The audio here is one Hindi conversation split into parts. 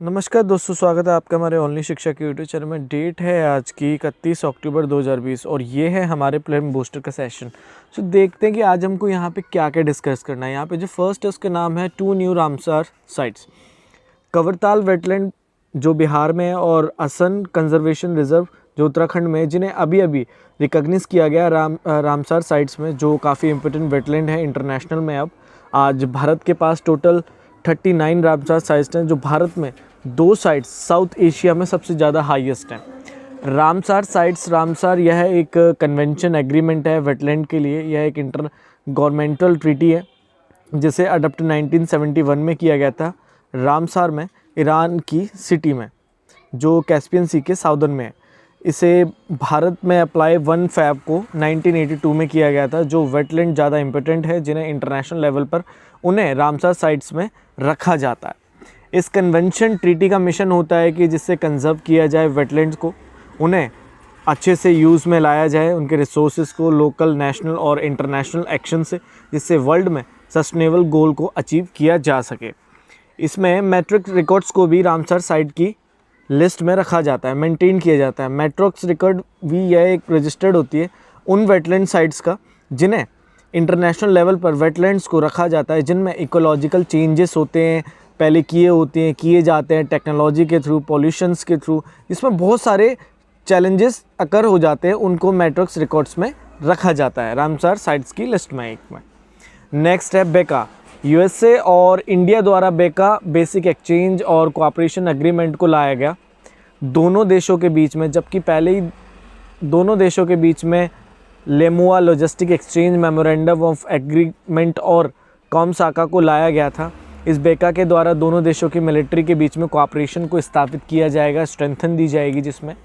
नमस्कार दोस्तों, स्वागत है आपका हमारे ओनली शिक्षा के यूट्यूब चैनल में। डेट है आज की 31 अक्टूबर 2020 और ये है हमारे प्लेन बूस्टर का सेशन। सो देखते हैं कि आज हमको यहाँ पे क्या क्या डिस्कस करना है। यहाँ पे जो फर्स्ट है उसका नाम है 2 न्यू रामसार साइट्स। कवरताल वेटलैंड जो बिहार में है और असन कंजर्वेशन रिजर्व जो उत्तराखंड में है, जिन्हें अभी अभी रिकॉग्नाइज किया गया रामसार साइट्स में, जो काफ़ी इंपॉर्टेंट वेटलैंड है इंटरनेशनल में। अब आज भारत के पास टोटल 39 रामसार साइट्स हैं, जो भारत में 2 साइट्स साउथ एशिया में सबसे ज़्यादा हाईएस्ट हैं। रामसार साइट्स, रामसार यह एक कन्वेंशन एग्रीमेंट है वेटलैंड के लिए। यह एक इंटर गवर्नमेंटल ट्रीटी है जिसे अडॉप्ट 1971 में किया गया था रामसार में, ईरान की सिटी में, जो कैस्पियन सी के साउदर्न में है। इसे भारत में अप्लाई 1 फ़रवरी को 1982 में किया गया था। जो वेटलैंड ज़्यादा इम्पोर्टेंट है, जिन्हें इंटरनेशनल लेवल पर उन्हें रामसार साइट्स में रखा जाता है। इस कन्वेंशन ट्रीटी का मिशन होता है कि जिससे कंजर्व किया जाए वेटलैंड्स को, उन्हें अच्छे से यूज़ में लाया जाए, उनके रिसोर्सेज को लोकल, नेशनल और इंटरनेशनल एक्शन से, जिससे वर्ल्ड में सस्टेनेबल गोल को अचीव किया जा सके। इसमें मैट्रिक रिकॉर्ड्स को भी रामसार साइट की लिस्ट में रखा जाता है, मेंटेन किया जाता है। मैट्रिक्स रिकॉर्ड भी यह एक रजिस्टर्ड होती है उन वेटलैंड साइट्स का जिन्हें इंटरनेशनल लेवल पर वेटलैंड्स को रखा जाता है, जिनमें इकोलॉजिकल चेंजेस होते हैं, पहले किए जाते हैं टेक्नोलॉजी के थ्रू, पॉल्यूशंस के थ्रू, इसमें बहुत सारे चैलेंजेस अकर हो जाते हैं। उनको मैट्रिक्स रिकॉर्ड्स में रखा जाता है रामसार साइट्स की लिस्ट में एक में। नेक्स्ट है बेका। यूएसए और इंडिया द्वारा बेका बेसिक एक्सचेंज और कोऑपरेशन एग्रीमेंट को लाया गया दोनों देशों के बीच में, जबकि पहले ही दोनों देशों के बीच में LEMOA logistic exchange memorandum of agreement और कॉमसाका को लाया गया था। इस बेका के द्वारा दोनों देशों की मिलिट्री के बीच में कोऑपरेशन को स्थापित किया जाएगा, स्ट्रेंथन दी जाएगी। जिसमें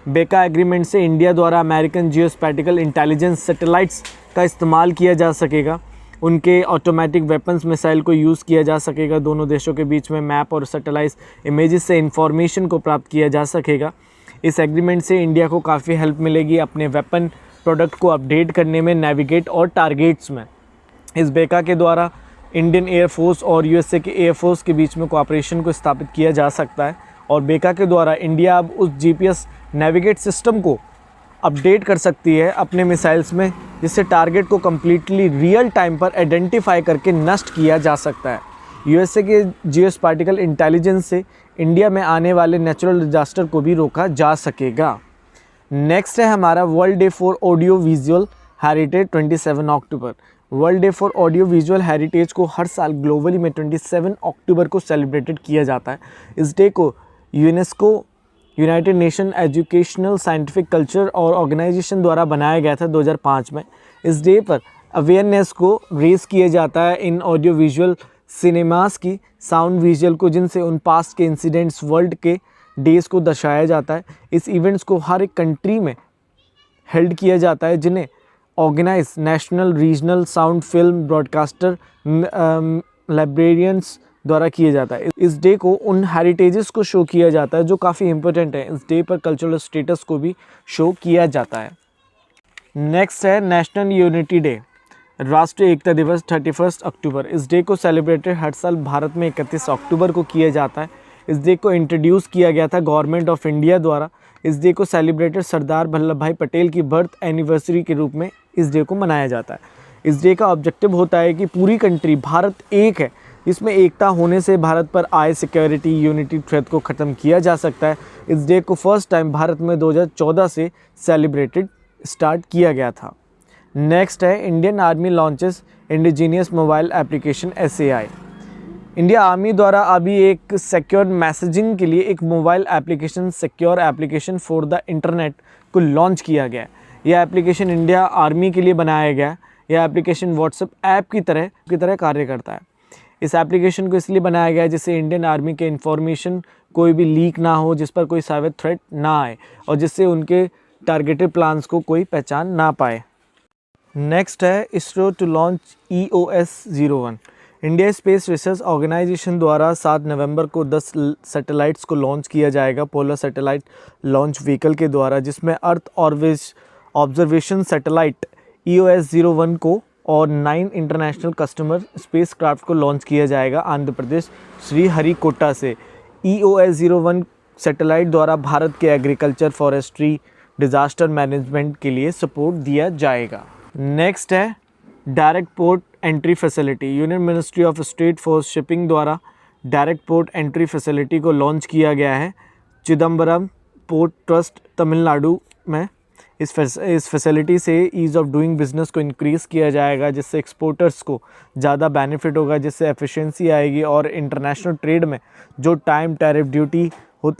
बेका एग्रीमेंट से इंडिया द्वारा अमेरिकन जियोस्पैटिकल इंटेलिजेंस सैटेलाइट्स का इस्तेमाल किया जा सकेगा, उनके ऑटोमेटिक वेपन्स मिसाइल को यूज़ किया जा सकेगा, दोनों देशों के बीच में मैप और सैटेलाइट इमेजेस से इंफॉर्मेशन को प्राप्त किया जा सकेगा। इस एग्रीमेंट से इंडिया को काफ़ी हेल्प मिलेगी अपने वेपन प्रोडक्ट को अपडेट करने में, नेविगेट और टारगेट्स में। इस बेका के द्वारा इंडियन एयरफोर्स और यूएसए के एयरफोर्स के बीच में कोऑपरेशन को स्थापित किया जा सकता है, और बेका के द्वारा इंडिया अब उस जीपीएस नेविगेट सिस्टम को अपडेट कर सकती है अपने मिसाइल्स में, जिससे टारगेट को कम्प्लीटली रियल टाइम पर आइडेंटिफाई करके नष्ट किया जा सकता है। यूएसए के जियोस्पैटिकल इंटेलिजेंस से इंडिया में आने वाले नेचुरल डिजास्टर को भी रोका जा सकेगा। नेक्स्ट है हमारा world day for audio visual heritage 27 October. World day for audio visual heritage को हर साल ग्लोबली में 27 अक्टूबर को सेलिब्रेटेड किया जाता है। इस डे को UNESCO, United nation educational scientific culture और ऑर्गेनाइजेशन द्वारा बनाया गया था 2005 में। इस डे पर अवेयरनेस को रेज किया जाता है इन ऑडियो विजुअल सिनेमास की साउंड विजुअल को, जिनसे उन पास्ट के इंसिडेंट्स वर्ल्ड के डेज़ को दर्शाया जाता है। इस इवेंट्स को हर एक कंट्री में हेल्ड किया जाता है, जिन्हें organise national, regional sound film broadcaster, librarians द्वारा किया जाता है। इस डे को उन हेरिटेजेस को शो किया जाता है जो काफ़ी इंपॉर्टेंट है। इस डे पर कल्चरल स्टेटस को भी शो किया जाता है। नेक्स्ट है नेशनल यूनिटी डे, राष्ट्रीय एकता दिवस 31 अक्टूबर। इस डे को सेलिब्रेटेड हर साल भारत में 31 अक्टूबर को किया जाता है। इस डे को इंट्रोड्यूस किया गया था गवर्नमेंट ऑफ इंडिया द्वारा। इस डे को सेलिब्रेटेड सरदार वल्लभ भाई पटेल की बर्थ एनिवर्सरी के रूप में इस डे को मनाया जाता है। इस डे का ऑब्जेक्टिव होता है कि पूरी कंट्री भारत एक है, इसमें एकता होने से भारत पर आए सिक्योरिटी यूनिटी थ्रेट को ख़त्म किया जा सकता है। इस डे को फर्स्ट टाइम भारत में 2014 से सेलिब्रेटेड स्टार्ट किया गया था। नेक्स्ट है Indian army launches indigenous mobile application SAI। India army द्वारा अभी एक सिक्योर मैसेजिंग के लिए एक mobile application, secure application for the internet को लॉन्च किया गया है। यह एप्लीकेशन इंडिया आर्मी के लिए बनाया गया है। यह एप्लीकेशन व्हाट्सएप ऐप की तरह कार्य करता है। इस एप्लीकेशन को इसलिए बनाया गया है जिससे इंडियन आर्मी के इन्फॉर्मेशन कोई भी लीक ना हो, जिस पर कोई साइबर थ्रेट ना आए और जिससे उनके टारगेटेड प्लान्स को कोई पहचान ना पाए। नेक्स्ट है ISRO to launch EOS-01। India space research organisation द्वारा 7 नवंबर को 10 सैटेलाइट्स को लॉन्च किया जाएगा पोलर सैटेलाइट लॉन्च व्हीकल के द्वारा, जिसमें अर्थ ऑब्जर्वेशन सैटेलाइट EOS-01 को और 9 इंटरनेशनल कस्टमर स्पेसक्राफ्ट को लॉन्च किया जाएगा आंध्र प्रदेश श्रीहरिकोटा से। EOS-01 सैटेलाइट द्वारा भारत के एग्रीकल्चर, फॉरेस्ट्री, डिज़ास्टर मैनेजमेंट के लिए सपोर्ट दिया जाएगा। नेक्स्ट है direct port entry facility. Union ministry of state for shipping द्वारा डायरेक्ट पोर्ट एंट्री फैसिलिटी को लॉन्च किया गया है चिदम्बरम पोर्ट ट्रस्ट तमिलनाडु में। इस फैसिलिटी से ईज़ ऑफ डूइंग बिज़नेस को इंक्रीज़ किया जाएगा, जिससे एक्सपोर्टर्स को ज़्यादा बेनिफिट होगा, जिससे एफिशिएंसी आएगी और इंटरनेशनल ट्रेड में जो टाइम टैरिफ ड्यूटी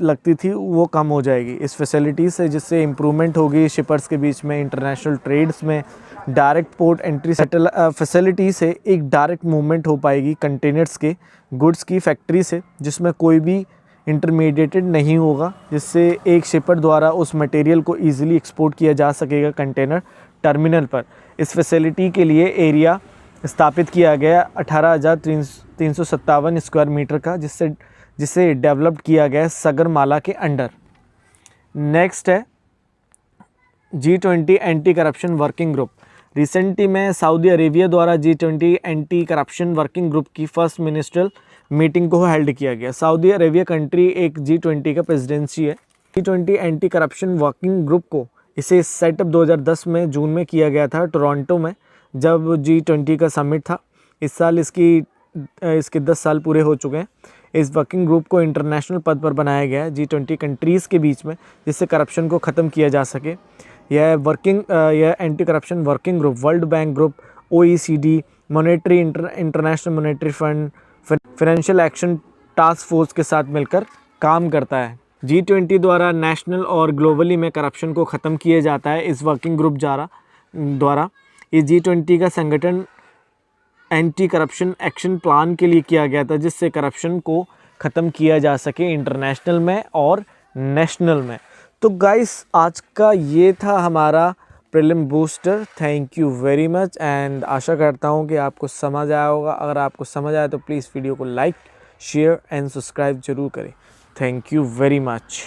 लगती थी वो कम हो जाएगी इस फैसिलिटी से, जिससे इम्प्रूवमेंट होगी शिपर्स के बीच में, इंटरनेशनल ट्रेड्स में। डायरेक्ट पोर्ट एंट्री फैसिलिटी से एक डायरेक्ट मूवमेंट हो पाएगी कंटेनर्स के, गुड्स की फैक्ट्री से, जिसमें कोई भी इंटरमीडिएटेड नहीं होगा, जिससे एक शिपर द्वारा उस मटेरियल को ईजिली एक्सपोर्ट किया जा सकेगा कंटेनर टर्मिनल पर। इस फैसिलिटी के लिए एरिया स्थापित किया गया 18,357 स्क्वायर मीटर का, जिसे डेवलप किया गया सगरमाला के अंडर। नेक्स्ट है G20 anti corruption working group. Recently में सऊदी अरेबिया द्वारा G20 anti corruption working group की फर्स्ट मिनिस्ट्रियल मीटिंग को हेल्ड किया गया। सऊदी अरेबिया कंट्री एक G20 का प्रेसिडेंसी है। G20 anti corruption working group को इसे सेटअप 2010 में जून में किया गया था टोरंटो में, जब G20 का समिट था। इस साल इसके 10 साल पूरे हो चुके हैं। इस वर्किंग ग्रुप को इंटरनेशनल पद पर बनाया गया है G20 कंट्रीज़ के बीच में, जिससे करप्शन को ख़त्म किया जा सके। यह anti corruption working group world bank group, OECD, monetary international monetary fund, financial action task force के साथ मिलकर काम करता है। G20 द्वारा नेशनल और ग्लोबली में करप्शन को ख़त्म किया जाता है इस वर्किंग ग्रुप द्वारा। ये G20 का संगठन एंटी करप्शन एक्शन प्लान के लिए किया गया था, जिससे करप्शन को ख़त्म किया जा सके इंटरनेशनल में और नेशनल में। तो गाइस आज का ये था हमारा prelim booster. Thank you very much and आशा करता हूँ कि आपको समझ आया होगा। अगर आपको समझ आया तो प्लीज़ वीडियो को लाइक, शेयर एंड सब्सक्राइब जरूर करें। Thank you very much.